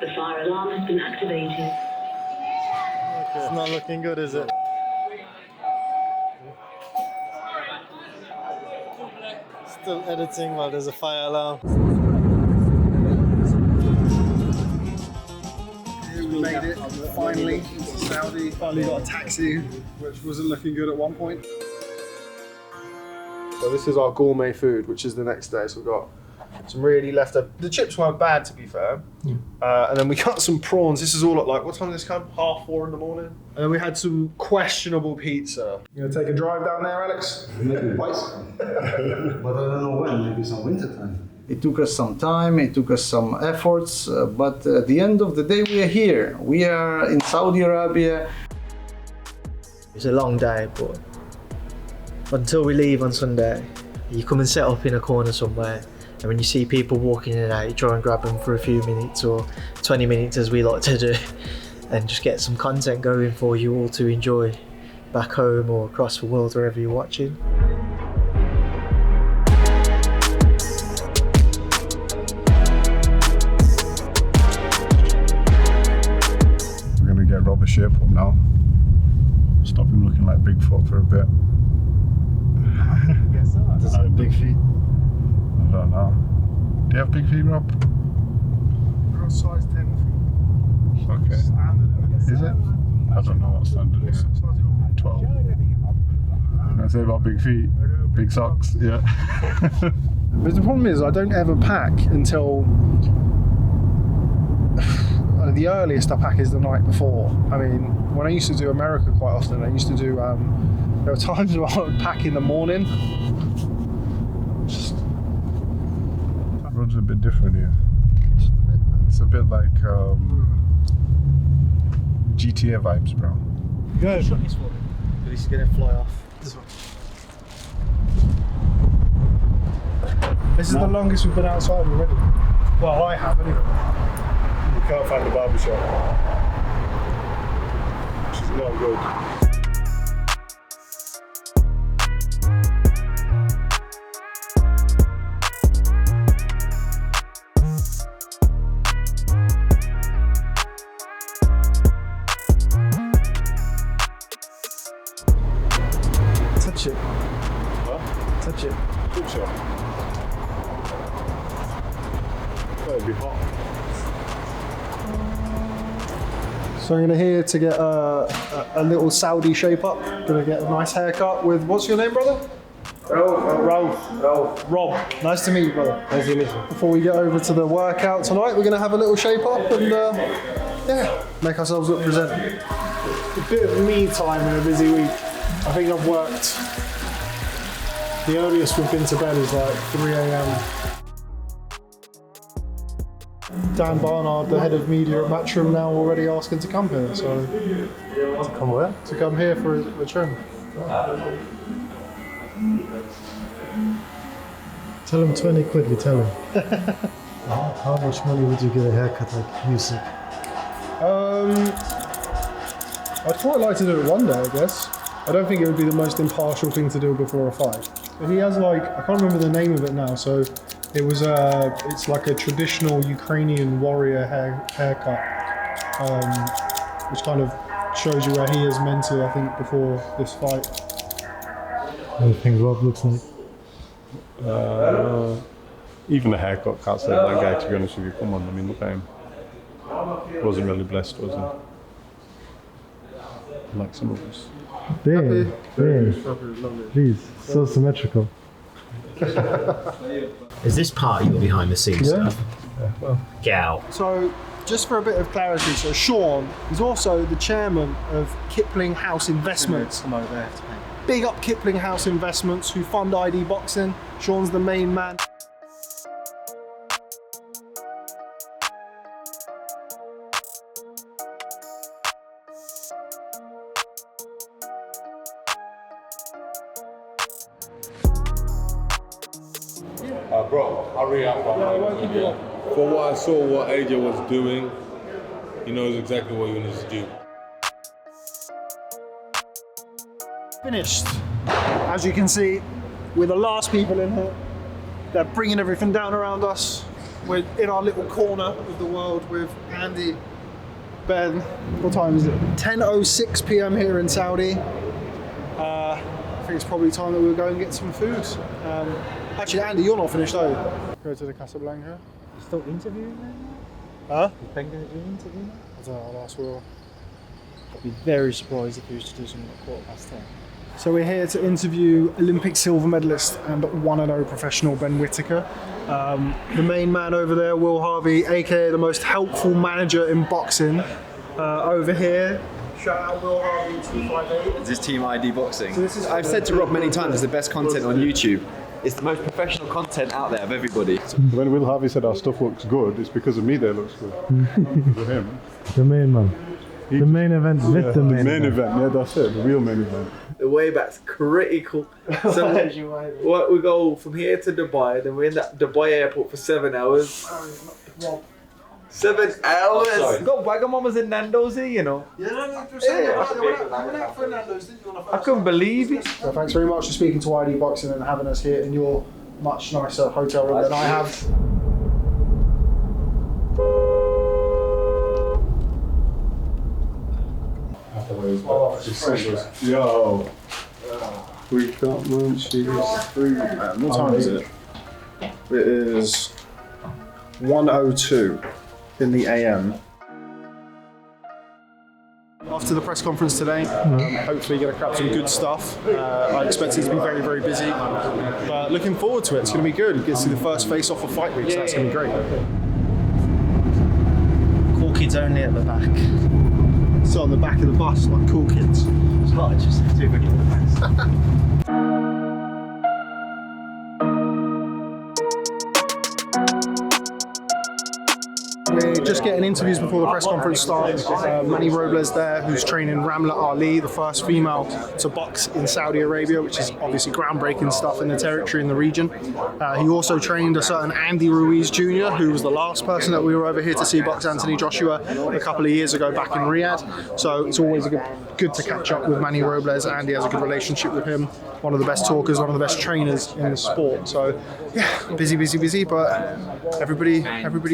The fire alarm has been activated. Okay. It's not looking good, is it? Still editing while there's a fire alarm. We made it, finally, into Saudi. Finally got a taxi, which wasn't looking good at one point. So this is our gourmet food, which is the next day. So we've got some really leftover. The chips weren't bad, to be fair. And then we got some prawns. This is all at like, what time did this come? 4:30 in the morning. And then we had some questionable pizza. You gonna take a drive down there, Alex? Maybe twice. But I don't know when, maybe some winter time. It took us some time, it took us some efforts, but at the end of the day, we are here. We are in Saudi Arabia. It's a long day, but until we leave on Sunday, you come and set up in a corner somewhere, and when you see people walking in and out, you try and grab them for a few minutes or 20 minutes, as we like to do, and just get some content going for you all to enjoy back home or across the world, wherever you're watching. Get Rob a shape up now. Stop him looking like Bigfoot for a bit. Yes, sir. Does he have big feet? I don't know. Do you have big feet, Rob? They're on size 10 feet. Okay. Standard, is it? I don't know what standard is. 12. I say about big feet, big socks, yeah. But the problem is I don't ever pack until the earliest I pack is the night before. I mean, when I used to do America quite often, I used to do, there were times when I would pack in the morning. That road's a bit different here. It's a bit like GTA vibes, bro. Good. Shut this for me, because he's going to fly off. This is the longest we've been outside already. Well, I have anyway. We can't find a barber shop, which is not good. Touch it. What? Touch it. Touch it. That'd be hot. So I'm here to get a little Saudi shape up. Gonna get a nice haircut with, what's your name, brother? Rob. Nice to meet you, brother. Nice to meet you. Before we get over to the workout tonight, we're gonna have a little shape up and yeah, make ourselves look presentable. A bit of me time in a busy week. I think I've worked. The earliest we've been to bed is like 3 a.m. Dan Barnard, the head of media at Matchroom, now already asking to come here. So To come where? to come here for a trim. Tell him 20 quid, we tell him. How much money would you get a haircut like Usyk? I'd quite like to do it one day, I guess. I don't think it would be the most impartial thing to do before a fight. But he has like, I can't remember the name of it now, so it was it's like a traditional Ukrainian warrior haircut, which kind of shows you where he is mentally, I think, before this fight. What do you think Rob looks like? Even the haircut can't save that guy, to be honest with you. Come on, I mean, look at him. Wasn't really blessed, was he? Like some of us. Damn, please, so symmetrical. Is this part of your behind the scenes stuff? Yeah, well. Get out. So, just for a bit of clarity, so Sean is also the chairman of Kipling House Investments. Big up Kipling House Investments, who fund ID Boxing. Sean's the main man. Bro, hurry up. For what I saw, what AJ was doing, he knows exactly what he needs to do. Finished. As you can see, we're the last people in here. They're bringing everything down around us. We're in our little corner of the world with Andy, Ben. What time is it? 10:06 p.m. here in Saudi. I think it's probably time that we'll go and get some food. Actually, Andy, you're not finished, are you? Go to the Casablanca. You still interviewing them? Huh? You Ben going to do an interview now? I don't know, I'll ask Will. I'd be very surprised if he was to do something at 10:15. So we're here to interview Olympic silver medalist and 1-0 professional Ben Whittaker. The main man over there, Will Harvey, aka the most helpful manager in boxing. Over here, shout out Will Harvey 258. This is Team ID Boxing. So this is I've said to Rob many times, it's the best content on YouTube. It's the most professional content out there of everybody. When Will Harvey said our stuff looks good, it's because of me that it looks good. Not because of him. The main man. The main event with the main event. Yeah, that's it. The real main event. The way back's critical. So we go from here to Dubai, then we're in that Dubai airport for 7 hours. 7 hours? Sorry. Got Wagamamas and Nando's here, you know. Yeah, no, I couldn't believe it. So thanks very much for speaking to ID Boxing and having us here in your much nicer hotel room than I have. Yo, we got munchies. What time is it? It is 1:02 in the AM. After the press conference today, hopefully going to grab some good stuff. I expect it to be very, very busy, but looking forward to it. It's going to be good. Get to see the first face-off of Fight Week, so that's going to be great. Cool kids only at the back. So on the back of the bus, like cool kids. It's not just too good for the best. We're just getting interviews before the press conference starts. Manny Robles there, who's training Ramla Ali, the first female to box in Saudi Arabia, which is obviously groundbreaking stuff in the territory in the region. He also trained a certain Andi Ruiz Jr., who was the last person that we were over here to see box Anthony Joshua a couple of years ago back in Riyadh. So it's always good to catch up with Manny Robles. Andy has a good relationship with him. One of the best talkers, one of the best trainers in the sport. So yeah, busy, but everybody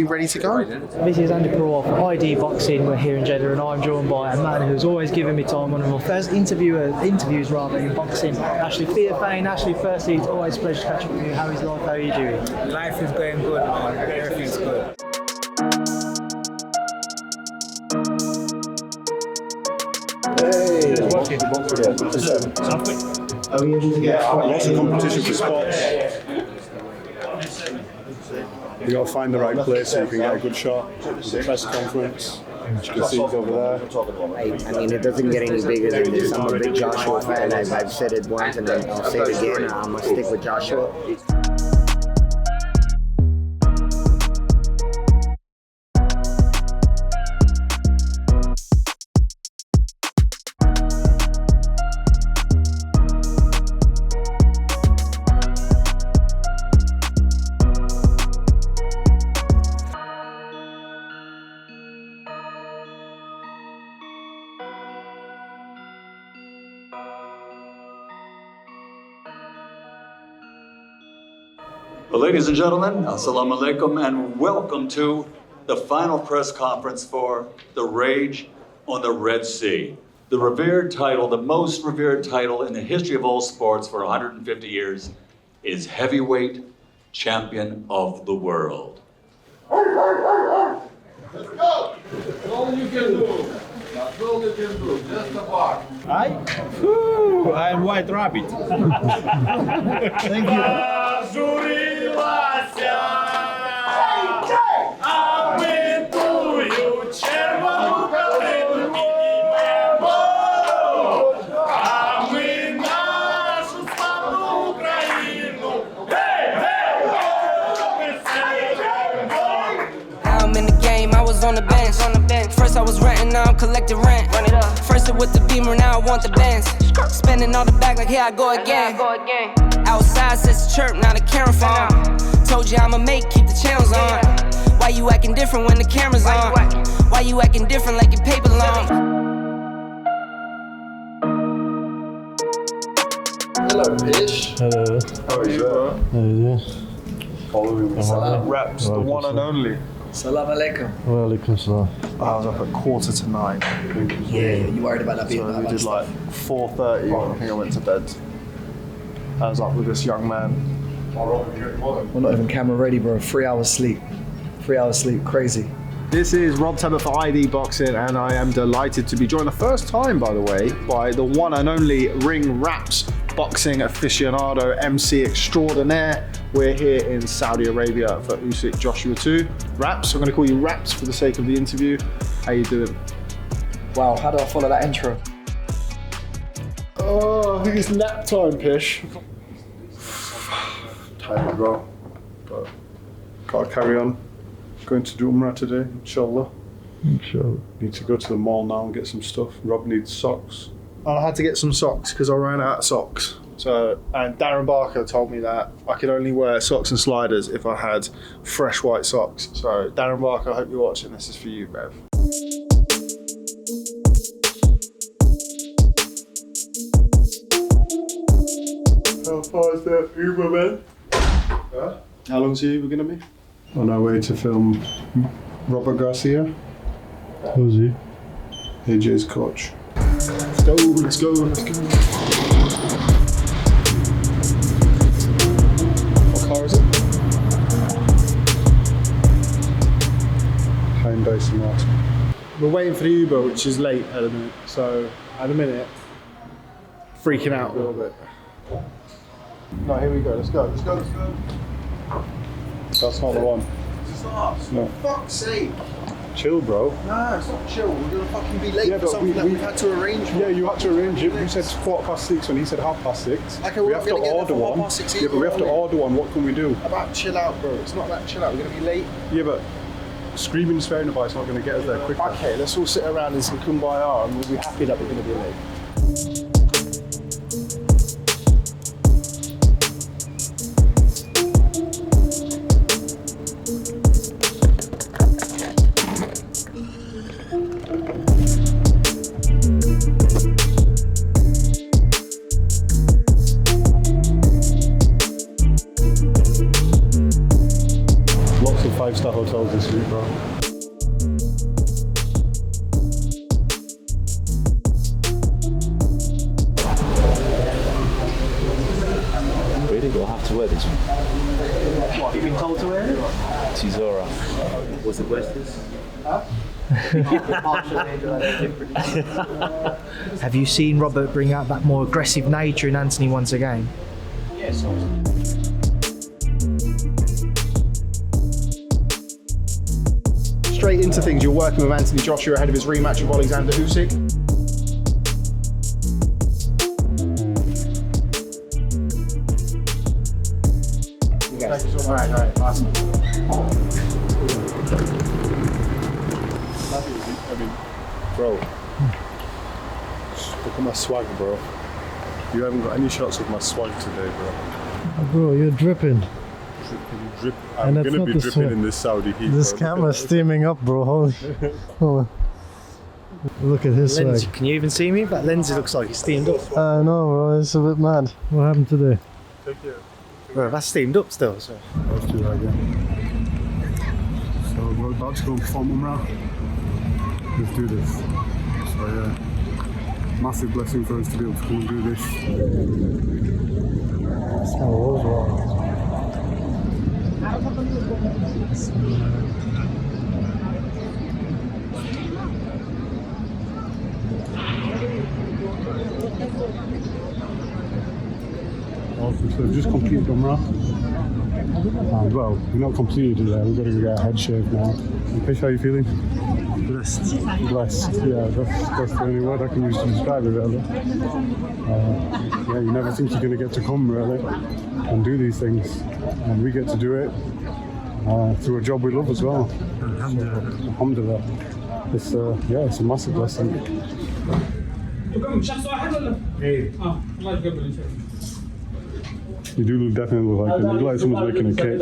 ready to go. This is Andi Purewal for ID Boxing. We're here in Jeddah and I'm joined by a man who's always given me time, one of my first interviews in boxing, Ashley Fearfane. Ashley, firstly, it's always a pleasure to catch up with you. How is life? How are you doing? Life is going good, man. Everything's good. Hey, Are we able to get lots of competition for spots? You got to find the right place so you can get a good shot. The press conference, you can see it over there. I mean, it doesn't get any bigger than this. I'm a big Joshua fan. I've said it once and I'll say it again. I'm gonna stick with Joshua. Well, ladies and gentlemen, assalamu alaikum, and welcome to the final press conference for The Rage on the Red Sea. The revered title, the most revered title in the history of all sports for 150 years, is Heavyweight Champion of the World. Let's go! That's all you can do. That's all you can do. Just a bar. I'm White Rabbit. Thank you. On the bench. First I was renting, now I'm collecting rent. First it with the Beamer, now I want the Benz. Spending all the bag like here I go again. Outside says chirp, now the camera phone. Told you I'ma keep the channels on. Why you acting different when the camera's on? Why you acting different like your paper long? Hello, Pish. Hello. How are you, bro? Following me. Raps, the one and only. Salam alaikum. Walaikum salam. I was up at 8:45. Yeah, you worried about that being So that we bad did stuff? like 4:30. I think I went to bed. I was up with this young man. We're not even camera ready, bro. 3 hours sleep. 3 hours sleep, crazy. This is Rob Tebbutt for ID Boxing, and I am delighted to be joined the first time, by the way, by the one and only Ring Raps boxing aficionado, MC extraordinaire. We're here in Saudi Arabia for Usyk Joshua 2. Raps, I'm going to call you Raps for the sake of the interview. How you doing? Wow, how do I follow that intro? Oh, I think it's nap time, Pish. Tired, bro. But gotta carry on. Going to do Umrah today, inshallah. Inshallah. Need to go to the mall now and get some stuff. Rob needs socks. I had to get some socks because I ran out of socks. So, and Darren Barker told me that I could only wear socks and sliders if I had fresh white socks. So, Darren Barker, I hope you're watching. This is for you, Bev. How far is that Uber, man? Huh? How long's the Uber going to be? On our way to film Robert Garcia, Who's he? AJ's coach. Let's go, let's go, let's go. What car is it? Hyundai Sonata. We're waiting for the Uber, which is late at the minute. So, at the minute, freaking out a little bit. No, here we go, let's go, let's go, let's go. That's not the one. It's not. No. For fuck's sake. Chill, bro. No, it's not chill. We're gonna fucking be late Yeah, for but something that we've had to arrange for. Yeah, you had to arrange it. You said 6:15 when he said 6:30. Okay, we we're have not to gonna get order there for one. 6:30 Yeah, but we have to either, order one. What can we do? About chill out, bro. It's not that chill out. We're gonna be late. Yeah, but screaming and swearing about it's not going to get us there quicker. Okay, let's all sit around in some kumbaya and we'll be happy that we're gonna be late. Lots of 5-star hotels this week, bro. Really? We'll have to wear this one. What, have you been told to wear it? Tizora. Was it Westers? Have you seen Robert bring out that more aggressive nature in Anthony once again? Yes. Straight into things, you're working with Anthony Joshua ahead of his rematch with Oleksandr Usyk. Alright, awesome. I mean, bro, look at my swag, bro. You haven't got any shots of my swag today, bro. Bro, you're dripping. Drip. And I'm that's gonna not be the dripping sweat. in this Saudi heat. This bro. camera's steaming up, bro. Holy. Hold on. Look at his Lens, swag. can you even see me? That lens looks like it's steamed up. I know, bro. It's a bit mad. What happened today? Bro, that's steamed up still. So. Let's do that again. So we're about to go perform Umrah. Let's do this. So yeah, massive blessing for us to be able to come and do this. Awesome. So we've just completed Umrah. Well, we're not completed it. We've got to get our head shaved now. And Pish, how are you feeling? Blessed. Blessed. Yeah, that's the only word I can use to describe it, really. Yeah, you never think you're going to get to come, really, and do these things. And we get to do it through a job we love as well. Alhamdulillah. It's, yeah, it's a massive blessing. You do definitely look like him. You look like someone's making a cake.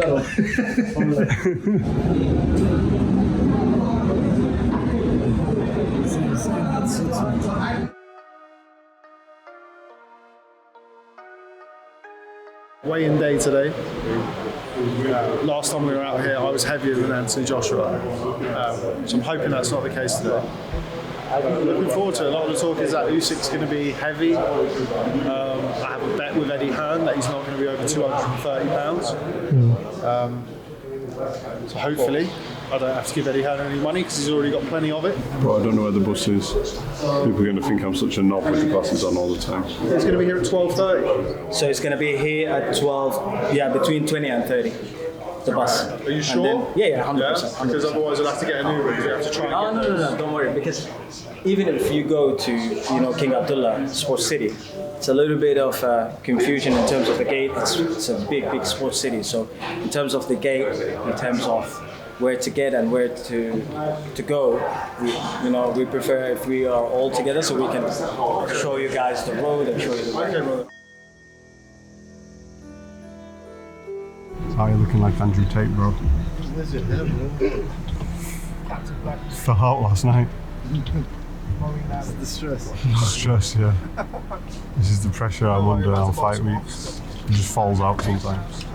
Weigh-in day today. Last time we were out here, I was heavier than Anthony Joshua. So I'm hoping that's not the case today. Looking forward to it. A lot of the talk is that Usyk's going to be heavy. I have a bet with Eddie Hearn that he's not going to be over 230 pounds. So hopefully I don't have to give Eddie Hearn any money because he's already got plenty of it. Well, I don't know where the bus is. People are going to think I'm such a knob with the glasses on all the time. It's going to be here at 12:30. So it's going to be here at 12, between 20 and 30. The bus. Are you sure? Then, yeah, 100%. Because otherwise I'll have to get a new one. You have to try and No, don't worry. Because even if you go to, King Abdullah Sports City, it's a little bit of confusion in terms of the gate. It's a big sports city. So in terms of the gate, in terms of where to get and where to go, we prefer if we are all together so we can show you guys the road and show you the way. How are you looking like Andrew Tate, bro? Fell out last night. It's the stress. Stress, yeah. This is the pressure I'm under on fight weeks. It just falls out sometimes.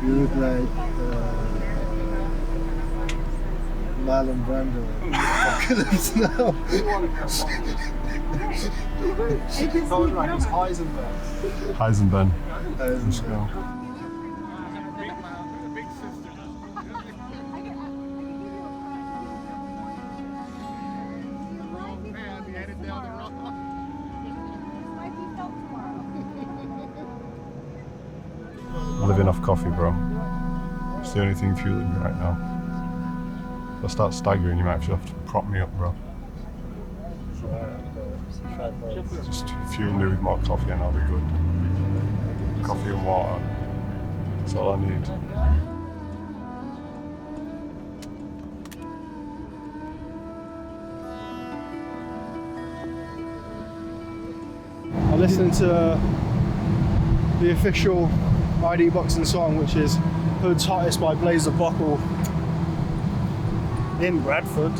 You look like Marlon Brando. Apocalypse Now. He's Heisenberg. Let's go. I'm living off coffee, bro. It's the only thing fueling me right now. If I start staggering, you might actually have to prop me up, bro. Just fuel me with more coffee and I'll be good. Coffee and water. That's all I need. I'm listening to the official ID Boxing song, which is Hood's Hottest by Blazer Buckle in Bradford.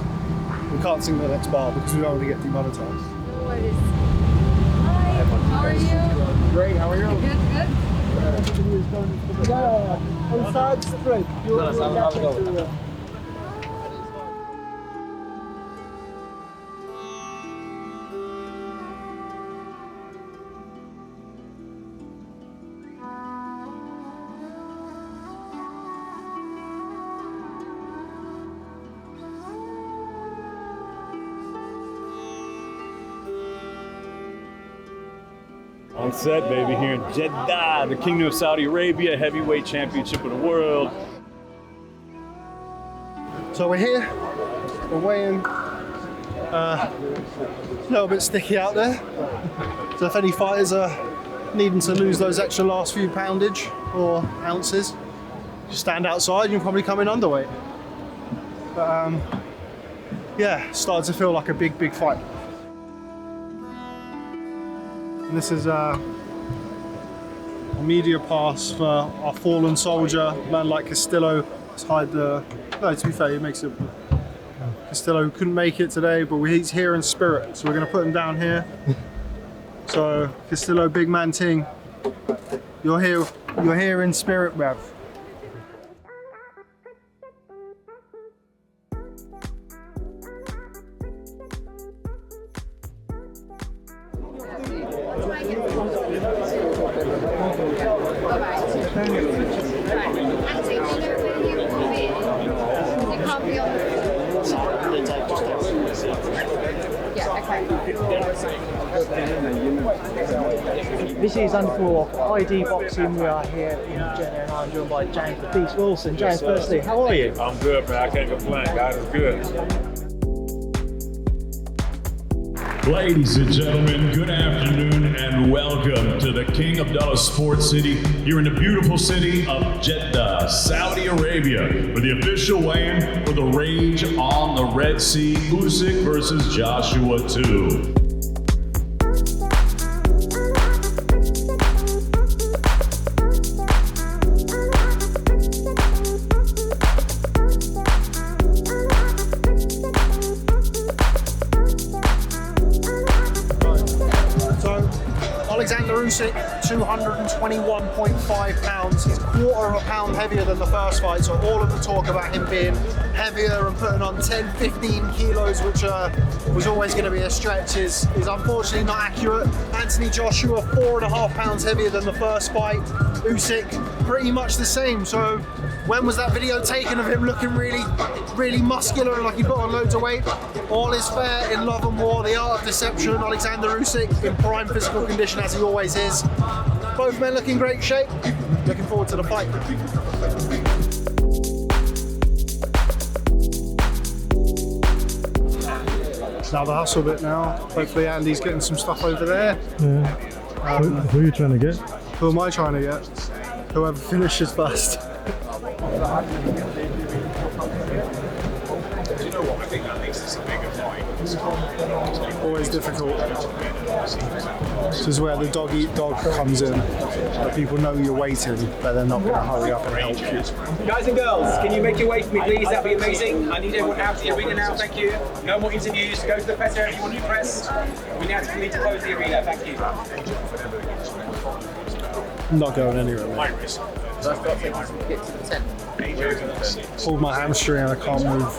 We can't sing the next bar because we don't want to get demonetized. Hi, how are you? Great, how are you? Good. On side straight. On set, baby, here in Jeddah, the Kingdom of Saudi Arabia, heavyweight championship of the world. So we're here, we're weighing, a little bit sticky out there. So if any fighters are needing to lose those extra last few poundage or ounces, just stand outside and you'll probably come in underweight. But yeah, started to feel like a big fight. And this is a media pass for our fallen soldier, a man like Castillo. Let's hide the. No, to be fair, he makes it. Castillo couldn't make it today, but he's here in spirit, so we're going to put him down here. So Castillo, big man ting, you're here in spirit, bruv. This is for ID Boxing. We are here in Jeddah and I'm joined by James the Beast Wilson. James, firstly, how are you? I'm good, man. I can't complain. God is good. Ladies and gentlemen, good afternoon and welcome to the King Abdullah Sports City here in the beautiful city of Jeddah, Saudi Arabia, for the official weigh-in for the Rage on the Red Sea, Usyk versus Joshua 2. 5 pounds. He's quarter of a pound heavier than the first fight, so all of the talk about him being heavier and putting on 10, 15 kilos, which was always going to be a stretch, is unfortunately not accurate. Anthony Joshua, 4.5 pounds heavier than the first fight. Usyk, pretty much the same. So when was that video taken of him looking really muscular and like he put on loads of weight? All is fair in love and war. The art of deception. Oleksandr Usyk in prime physical condition as he always is. Both men look in great shape. Looking forward to the fight. It's now the hustle bit now. Hopefully Andy's getting some stuff over there. Yeah. Who are you trying to get? Who am I trying to get? Whoever finishes first. Do you know what? I think that makes this a bigger fight. Always difficult. This is where the dog eat dog comes in. Where people know you're waiting, but they're not going to hurry up and help you. Guys and girls, can you make your way for me, please? That'd be amazing. I need everyone out of the arena now. Thank you. No more interviews. Go to the press area if you want to press. We now need to close the arena. Thank you. I'm not going anywhere, mate. So I've got to take some kit to the tent. Pulled my hamstring and I can't move.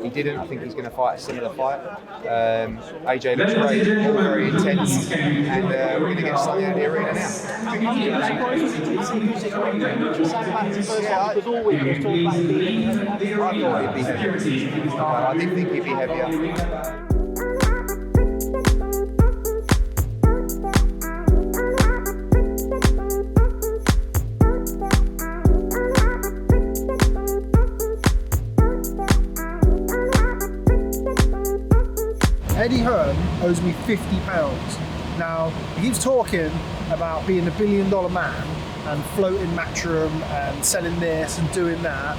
He didn't. I think he's going to fight a similar fight. AJ looks great, all very intense, and we're going to get something out of the arena now. I thought he'd be heavier. I did think he'd be heavier. Eddie Hearn owes me £50. Now, he keeps talking about being $1 billion man and floating Matchroom and selling this and doing that.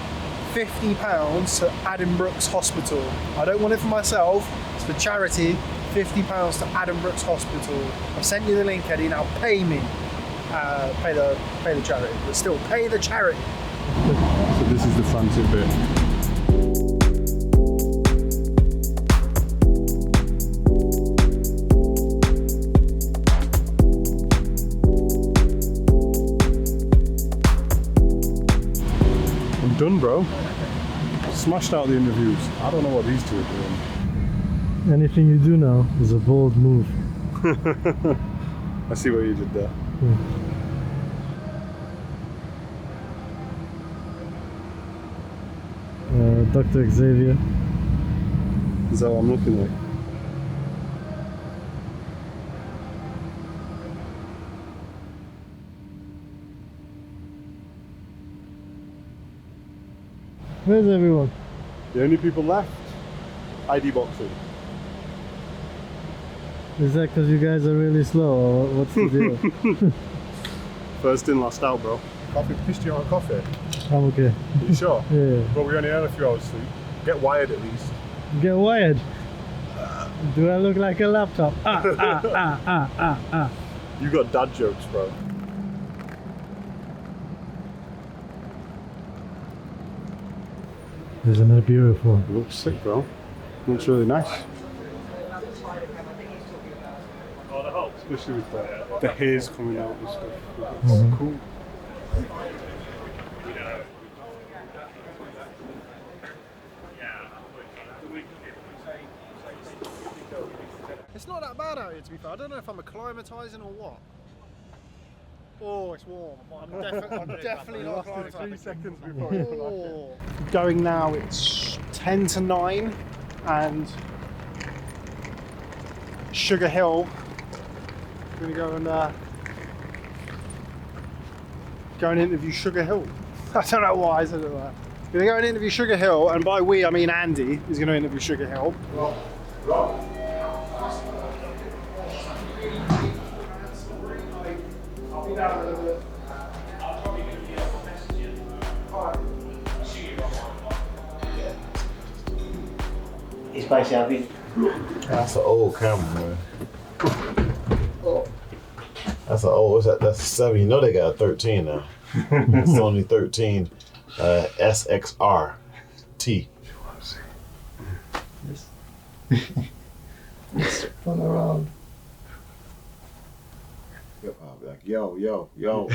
£50 to Adam Brooks Hospital. I don't want it for myself, it's for charity. £50 to Adam Brooks Hospital. I've sent you the link, Eddie, now pay me. Pay the charity, but still pay the charity. So this is the frantic bit. Done, bro. Smashed out the interviews. I don't know what these two are doing. Anything you do now is a bold move. I see what you did there. Dr. Xavier. Is that what I'm looking like? Where's everyone? The only people left? ID boxing. Is that because you guys are really slow, or what's the deal? First in, last out, bro. Coffee, Pish, do you want a coffee? I'm okay. Are you sure? Yeah. But we only had a few hours sleep. Get wired at least. Get wired? Do I look like a laptop? You got dad jokes, bro. Isn't it beautiful? It looks sick, bro. It looks really nice. Especially with the hairs coming out and stuff. It's cool. It's not that bad out here, to be fair. I don't know if I'm acclimatising or what. Oh, it's warm. I'm definitely not acclimatising. 3 seconds before you Oh. Going now, it's 10 to 9 and Sugar Hill. I'm going to go and interview Sugar Hill. I don't know why I said it like that. I'm going to go and interview Sugar Hill, and by we I mean Andy is going to interview Sugar Hill. Rob. He's basically having. That's an old camera, man. That's an old. That's a 7. You know they got a 13 now. Sony 13 SXR T. Spun around. like, yo, yo, yo,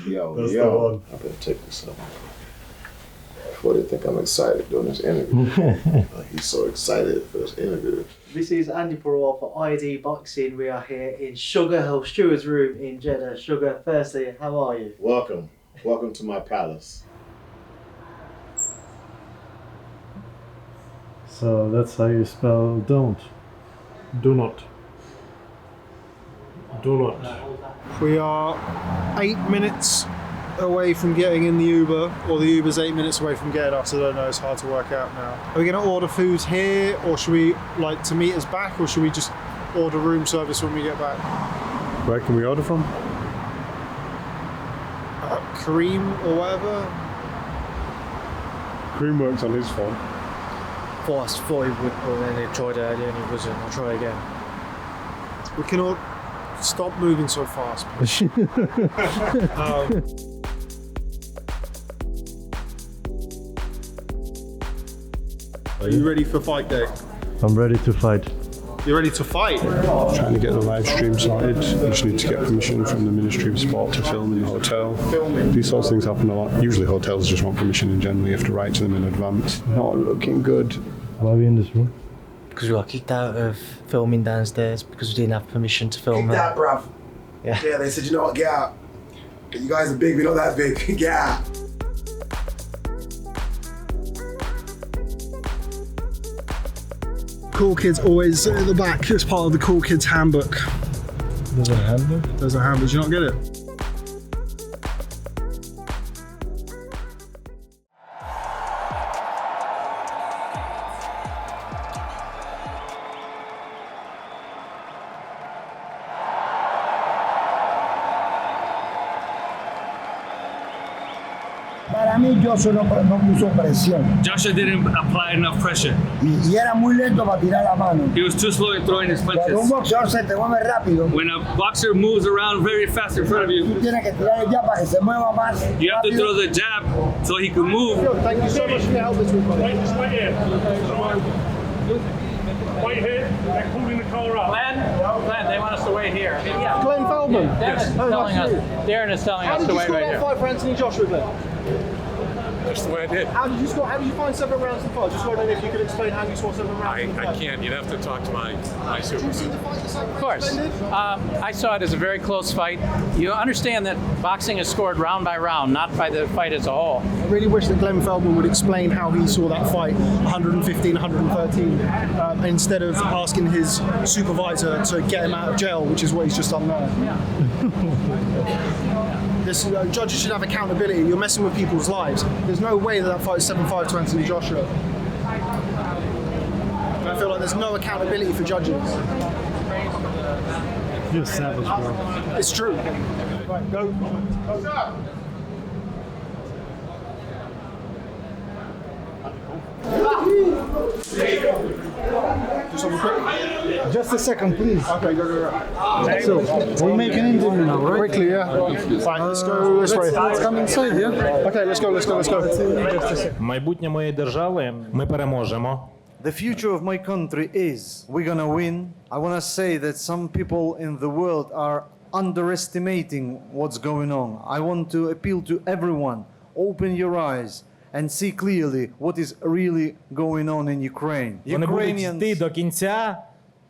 yo, That's yo. the one. I better take this up. Before they think I'm excited doing this interview. Like, he's so excited for this interview. This is Andi Purewal for ID Boxing. We are here in Sugar Hill Steward's room in Jeddah. Sugar, firstly, how are you? Welcome. Welcome to my palace. So that's how you spell don't. Do not. Do not. We are 8 minutes away from getting in the Uber, or the Uber's 8 minutes away from getting us. I don't know, it's hard to work out now. Are we going to order food here, or should we like to meet us back, or should we just order room service when we get back? Where can we order from? Kareem or whatever? Kareem works on his phone. I thought he would, but then he tried earlier and he wasn't. I'll try again. We can all stop moving so fast, please. Are you ready for fight day? I'm ready to fight. You ready to fight? Trying to get the live stream started. I just need to get permission from the Ministry of Sport to film in the hotel. These sorts of things happen a lot. Usually hotels just want permission and generally you have to write to them in advance. Not looking good. Why are we in this room? Because we got kicked out of filming downstairs because we didn't have permission to film. Kicked out, bruv. Yeah. Yeah, they said, you know what, get out. You guys are big, we're not that big. Get out. Cool kids always at the back. It's part of the Cool Kids handbook. There's a handbook? There's a handbook. Did you not get it? Para mí, Joshua no puso presión. Joshua didn't apply enough pressure. Y era muy lento para tirar la mano. He was too slow in throwing his punches. Cuando un boxeador se te mueve rápido, When a boxer moves around very fast in front of you, tú tienes que tirar el jab para que se mueva más. you have to throw the jab so he can move. Thank you so much for your help this week, buddy. Wait here. Wait here. They're calling the car up. Glenn, they want us to wait here. Yeah. Glenn Feldman. Darren is telling How us did to you wait score right that here. fight for Anthony Joshua, Glenn? That's the way I did. How did you score? How did you find 7 rounds in the fight? Just wondering if you could explain how you scored 7 rounds in the fight. I can't. You'd have to talk to my supervisor. Of course. I saw it as a very close fight. You understand that boxing is scored round by round, not by the fight as a whole. I really wish that Glenn Feldman would explain how he saw that fight 115, 113, instead of asking his supervisor to get him out of jail, which is what he's just done there. Judges should have accountability. You're messing with people's lives. There's no way that fight is 7-5 to Anthony Joshua. I feel like there's no accountability for judges. You're savage, bro. It's true. Right, go. Just a second, please. Okay, go. So, we'll make an interview now, right? Quickly, yeah. Fine, let's go this way. Let's come inside, yeah? Okay, let's go. Майбутнє моєї держави ми переможемо. The future of my country is we're gonna win. I wanna say that some people in the world are underestimating what's going on. I want to appeal to everyone. Open your eyes and see clearly what is really going on in Ukraine. Вони будуть йти до кінця,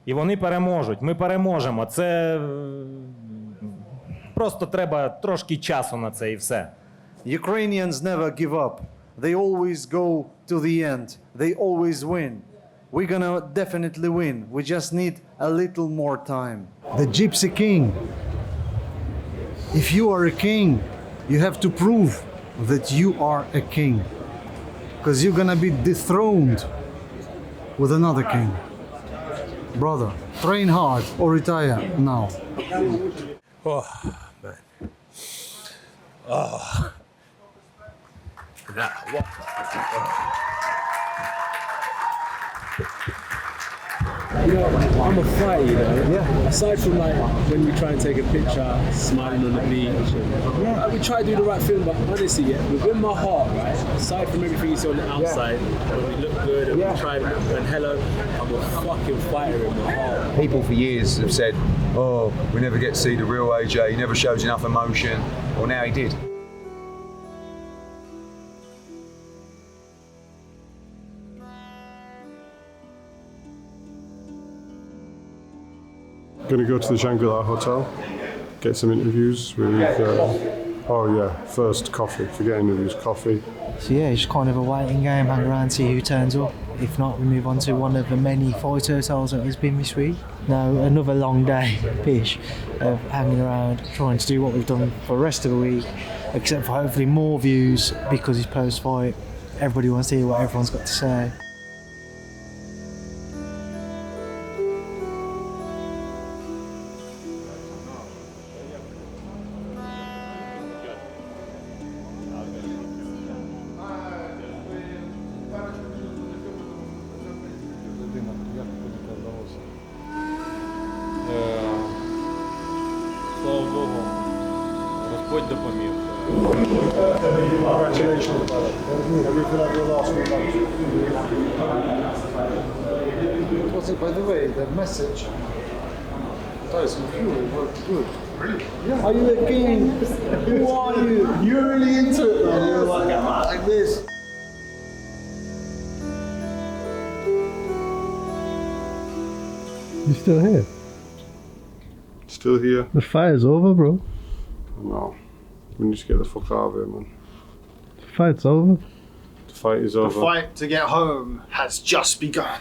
і вони переможуть. Ми переможемо. Це просто треба трошки часу на це і все. Ukrainians never give up. They always go to the end. They always win. We're gonna definitely win. We just need a little more time. The Gypsy King. If you are a king, you have to prove that you are a king. Because you're gonna be dethroned with another king. Brother, train hard or retire now. Oh, man. Oh. You know, I'm a fighter, you know. Yeah. Aside from like when we try and take a picture, smiling on the beach, and, like, we try to do the right thing, but honestly, within my heart, right, aside from everything you see on the outside, when we look good and we try and hello, I'm a fucking fighter in my heart. People for years have said, oh, we never get to see the real AJ, he never shows enough emotion. Well, now he did. Going to go to the Shangri-La Hotel, get some interviews with, first coffee, forget interviews, coffee. So yeah, it's kind of a waiting game, hang around, see who turns up. If not, we move on to one of the many fight hotels that has been this week. Now, another long day, Pish, of hanging around, trying to do what we've done for the rest of the week, except for hopefully more views, because it's post-fight. Everybody wants to hear what everyone's got to say. Congratulations, brother. Everything over the last few months. What was it, by the way, the message? Tyson Fury worked good. Really? Yeah. Are you the king? Who are you? You're really into it, man. You're like this. You still here? Still here? The fight's over, bro. No. We need to get the fuck out of here, man. The fight's over. The fight is The over. fight to get home has just begun.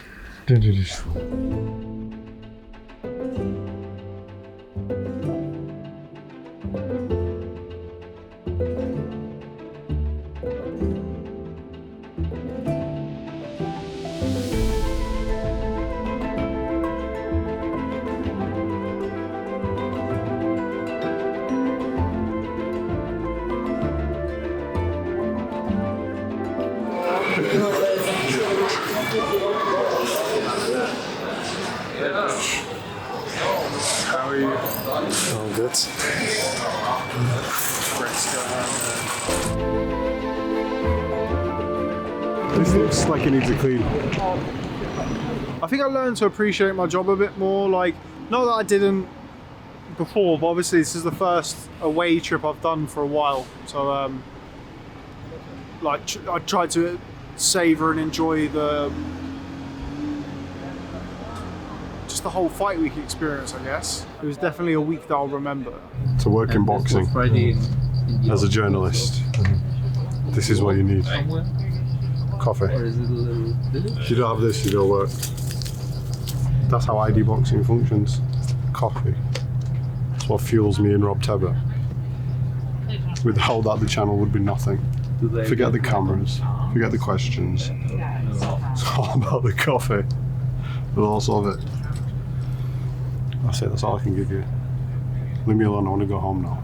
How are you? Oh, good. This looks like it needs a clean. I think I learned to appreciate my job a bit more. Like, not that I didn't before, but obviously this is the first away trip I've done for a while. So, I tried to savor and enjoy just the whole fight week experience, I guess. It was definitely a week that I'll remember. To work in boxing as a journalist, this is what you need. Coffee. If you don't have this, you don't work. That's how ID boxing functions. Coffee. That's what fuels me and Rob Tebbutt. Without that, the channel would be nothing. Forget the cameras, forget the questions. It's all about the coffee and also of it. That's it, that's all I can give you. Leave me alone, I want to go home now.